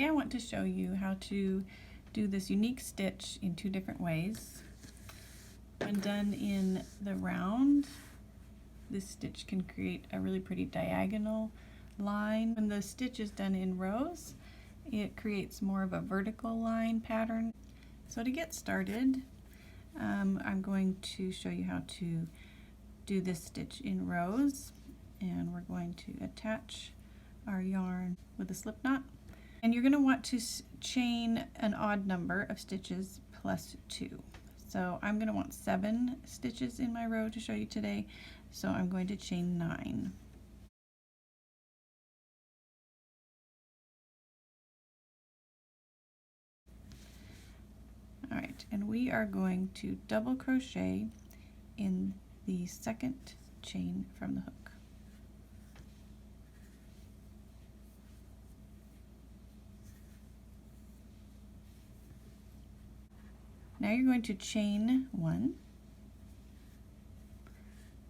Today I want to show you how to do this unique stitch in two different ways. When done in the round, this stitch can create a really pretty diagonal line. When the stitch is done in rows, it creates more of a vertical line pattern. So to get started, I'm going to show you how to do this stitch in rows, and we're going to attach our yarn with a slip knot. And you're going to want to chain an odd number of stitches plus 2. So I'm going to want 7 stitches in my row to show you today, so I'm going to chain 9. Alright, and we are going to double crochet in the second chain from the hook. Now you're going to chain 1,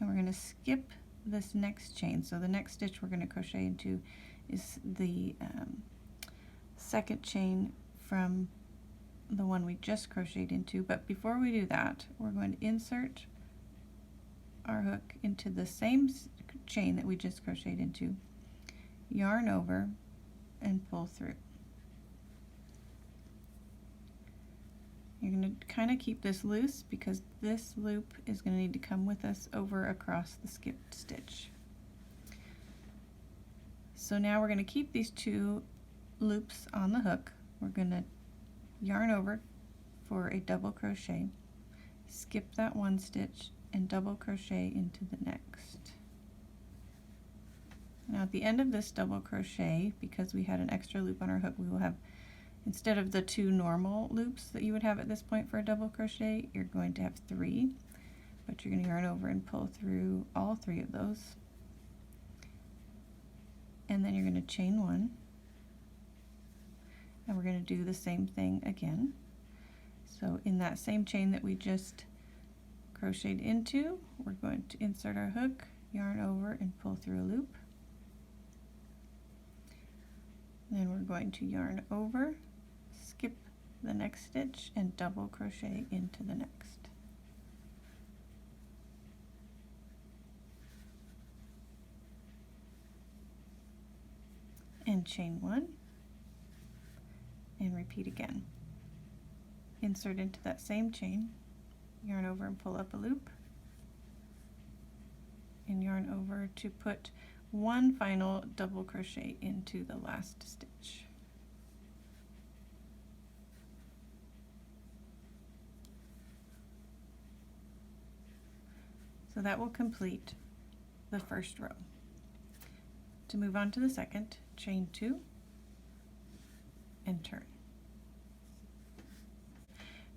and we're going to skip this next chain. So the next stitch we're going to crochet into is the second chain from the one we just crocheted into. But before we do that, we're going to insert our hook into the same chain that we just crocheted into, yarn over, and pull through. You're going to kind of keep this loose because this loop is going to need to come with us over across the skipped stitch. So now we're going to keep these 2 loops on the hook. We're going to yarn over for a double crochet, skip that 1 stitch, and double crochet into the next. Now at the end of this double crochet, because we had an extra loop on our hook, we will have, instead of the 2 normal loops that you would have at this point for a double crochet, you're going to have 3, but you're going to yarn over and pull through all 3 of those. And then you're going to chain 1, and we're going to do the same thing again. So in that same chain that we just crocheted into, we're going to insert our hook, yarn over, and pull through a loop. Then we're going to yarn over, skip the next stitch, and double crochet into the next. And chain 1, and repeat again. Insert into that same chain, yarn over and pull up a loop, and yarn over to put 1 final double crochet into the last stitch. So that will complete the first row. To move on to the second, chain 2 and turn.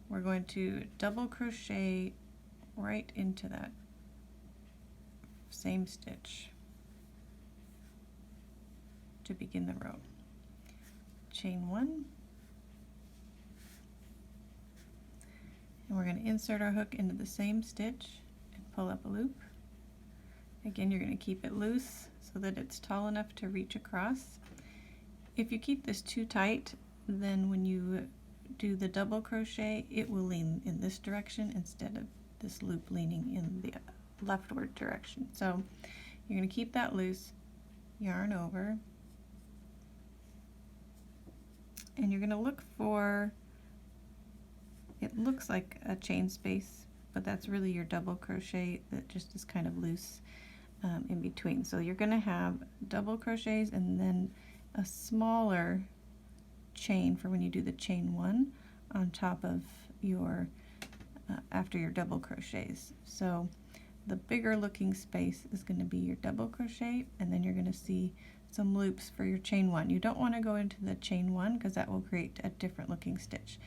We're going to double crochet right into that same stitch to begin the row. Chain 1, and we're going to insert our hook into the same stitch and pull up a loop. Again, you're going to keep it loose so that it's tall enough to reach across. If you keep this too tight, then when you do the double crochet, it will lean in this direction instead of this loop leaning in the leftward direction. So you're going to keep that loose, yarn over, and you're going to look for, it looks like a chain space, but that's really your double crochet that just is kind of loose in between. So you're going to have double crochets and then a smaller chain for when you do the chain 1 on top of your after your double crochets. So the bigger looking space is going to be your double crochet, and then you're going to see some loops for your chain 1. You don't want to go into the chain 1 because that will create a different looking stitch.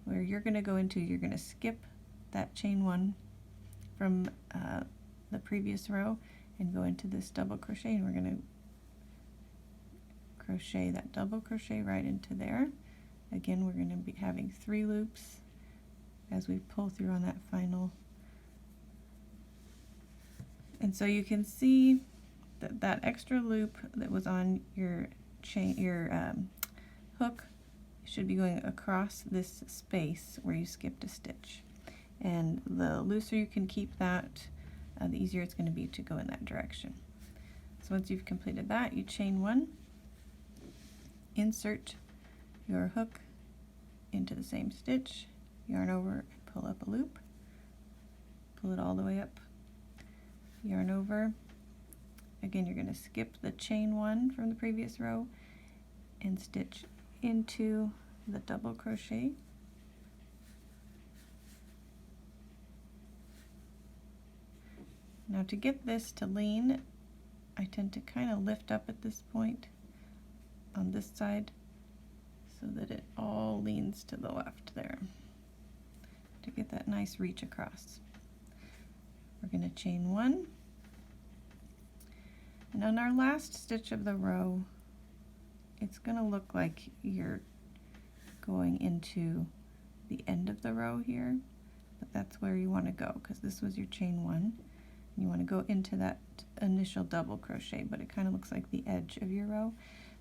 Where you're going to go into, you're going to skip that chain 1 from the previous row and go into this double crochet, and we're going to crochet that double crochet right into there. Again, we're going to be having 3 loops as we pull through on that final. And so you can see that that extra loop that was on your chain, your hook should be going across this space where you skipped a stitch. And the looser you can keep that, the easier it's going to be to go in that direction. So once you've completed that, you chain one, insert your hook into the same stitch, yarn over and pull up a loop, pull it all the way up, yarn over. Again, you're going to skip the chain one from the previous row and stitch into the double crochet. Now to get this to lean, I tend to kind of lift up at this point on this side so that it all leans to the left there to get that nice reach across. We're going to chain one, and on our last stitch of the row, it's going to look like you're going into the end of the row here, but that's where you want to go because this was your chain one. You want to go into that initial double crochet, but it kind of looks like the edge of your row.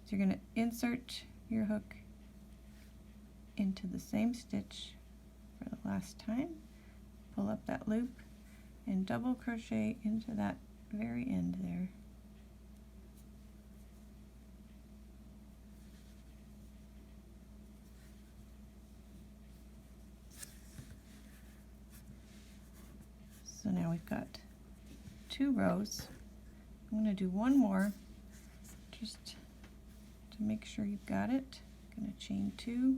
So you're going to insert your hook into the same stitch for the last time, pull up that loop, and double crochet into that very end there. So now we've got 2 rows. I'm going to do one more just to make sure you've got it. I'm going to chain 2,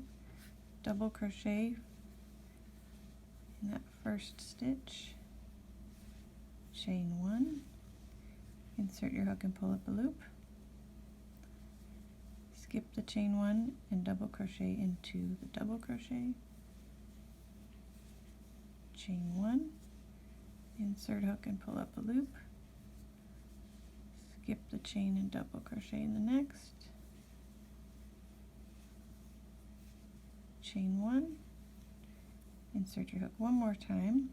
double crochet in that first stitch, chain 1, insert your hook and pull up a loop, skip the chain 1 and double crochet into the double crochet, chain 1, insert hook and pull up a loop, skip the chain and double crochet in the next, chain 1, insert your hook one more time,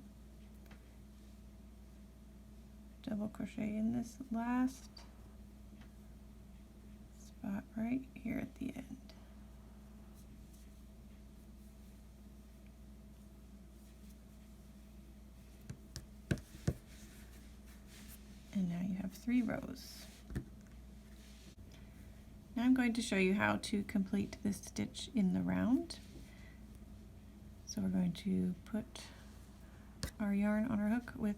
double crochet in this last spot right here at the end. And now you have 3 rows. Now I'm going to show you how to complete this stitch in the round. So we're going to put our yarn on our hook with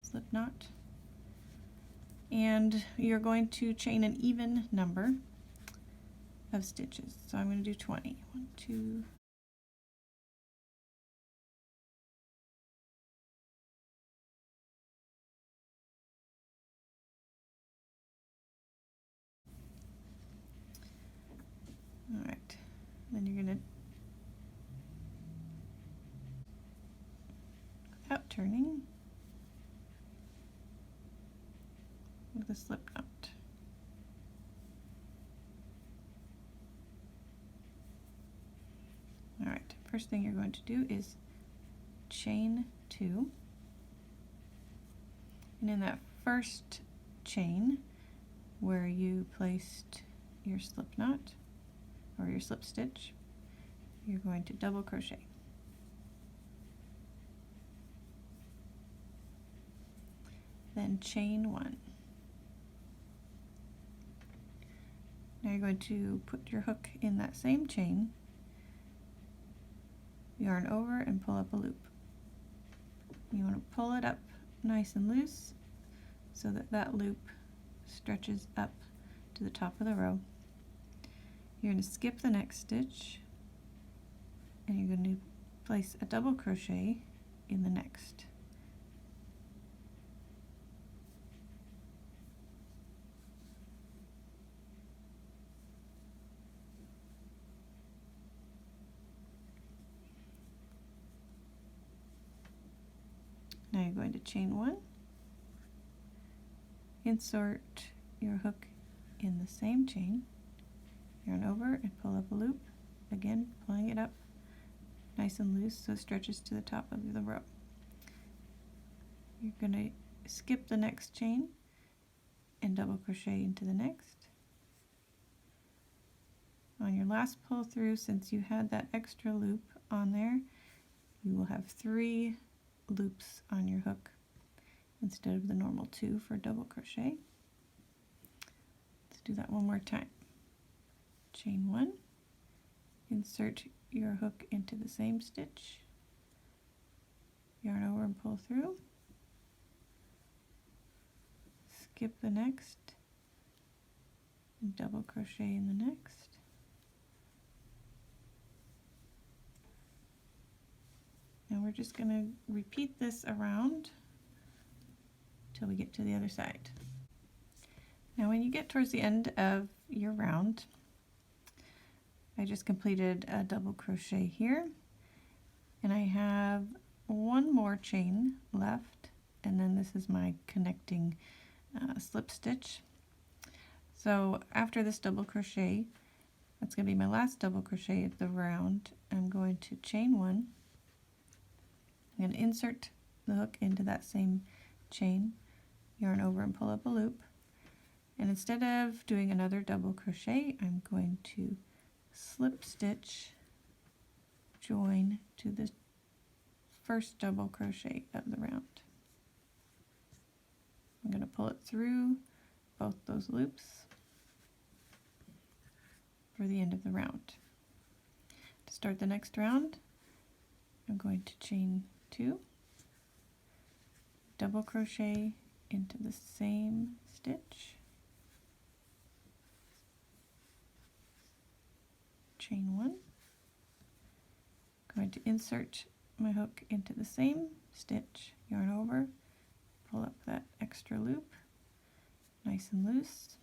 slip knot, and you're going to chain an even number of stitches. So I'm going to do 20. 1, 2, all right. Then you're going to, without turning, with a slip knot. All right, first thing you're going to do is chain 2, and in that first chain where you placed your slip knot or your slip stitch, you're going to double crochet. Then chain 1. Now you're going to put your hook in that same chain, yarn over and pull up a loop. You want to pull it up nice and loose so that that loop stretches up to the top of the row. You're going to skip the next stitch and you're going to place a double crochet in the next. Now you're going to chain 1, insert your hook in the same chain, yarn over and pull up a loop, again pulling it up nice and loose so it stretches to the top of the row. You're going to skip the next chain and double crochet into the next, On your last pull through, since you had that extra loop on there, you will have 3 loops on your hook instead of the normal 2 for double crochet. Let's do that one more time. Chain 1, insert your hook into the same stitch, yarn over and pull through, skip the next, and double crochet in the next. And we're just going to repeat this around till we get to the other side. Now when you get towards the end of your round, I just completed a double crochet here, and I have one more chain left, and then this is my connecting slip stitch. So after this double crochet, that's going to be my last double crochet of the round. I'm going to chain 1. I'm going to insert the hook into that same chain, yarn over and pull up a loop, and instead of doing another double crochet, I'm going to slip stitch, join to the first double crochet of the round. I'm going to pull it through both those loops for the end of the round. To start the next round, I'm going to chain 2, double crochet into the same stitch, chain 1, going to insert my hook into the same stitch, yarn over, pull up that extra loop, nice and loose.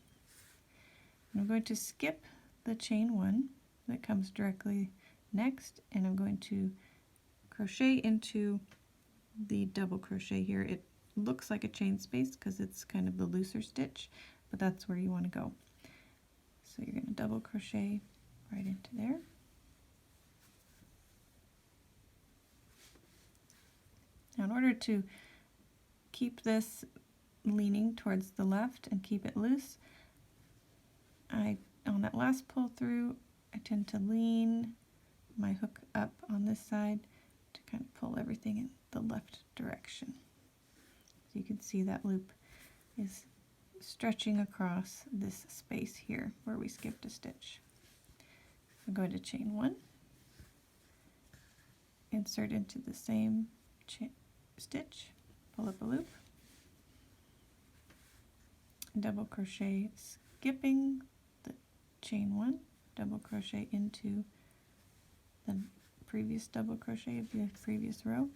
And I'm going to skip the chain 1 that comes directly next, and I'm going to crochet into the double crochet here. It looks like a chain space because it's kind of the looser stitch, but that's where you want to go. So you're going to double crochet right into there. Now in order to keep this leaning towards the left and keep it loose, on that last pull through, I tend to lean my hook up on this side to kind of pull everything in the left direction. So you can see that loop is stretching across this space here where we skipped a stitch. I'm going to chain 1, insert into the same stitch, pull up a loop, double crochet, skipping the chain 1, double crochet into the previous double crochet of the previous row,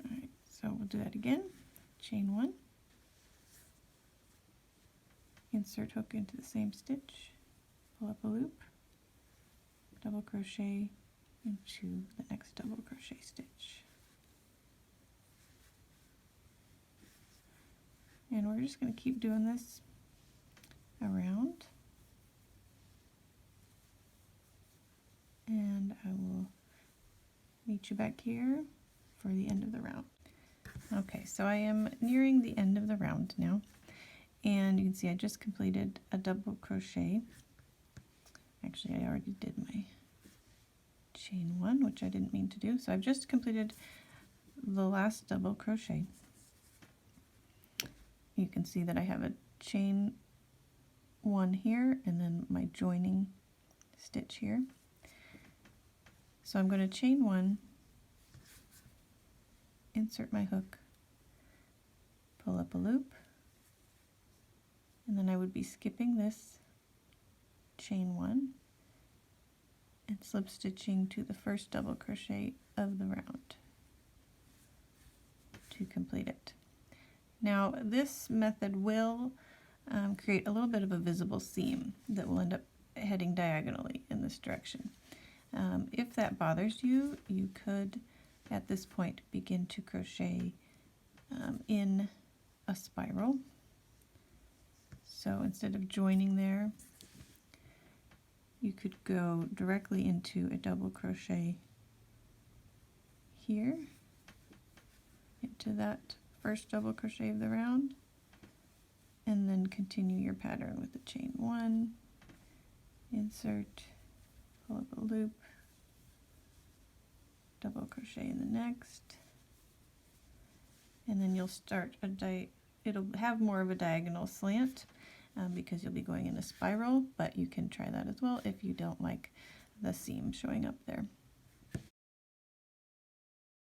alright, so we'll do that again, chain 1, insert hook into the same stitch, pull up a loop, double crochet into the next double crochet stitch. And we're just going to keep doing this around, and I will meet you back here for the end of the round. Okay, so I am nearing the end of the round now, and you can see I just completed a double crochet. Actually, I already did my chain 1, which I didn't mean to do, so I've just completed the last double crochet. You can see that I have a chain 1 here and then my joining stitch here. So I'm going to chain 1, insert my hook, pull up a loop, and then I would be skipping this chain 1 and slip stitching to the first double crochet of the round to complete it. Now this method will create a little bit of a visible seam that will end up heading diagonally in this direction. If that bothers you, you could at this point begin to crochet in a spiral. So instead of joining there, you could go directly into a double crochet here into that first double crochet of the round, and then continue your pattern with the chain 1, insert, pull up a loop, double crochet in the next, and then you'll start it'll have more of a diagonal slant because you'll be going in a spiral, but you can try that as well if you don't like the seam showing up there.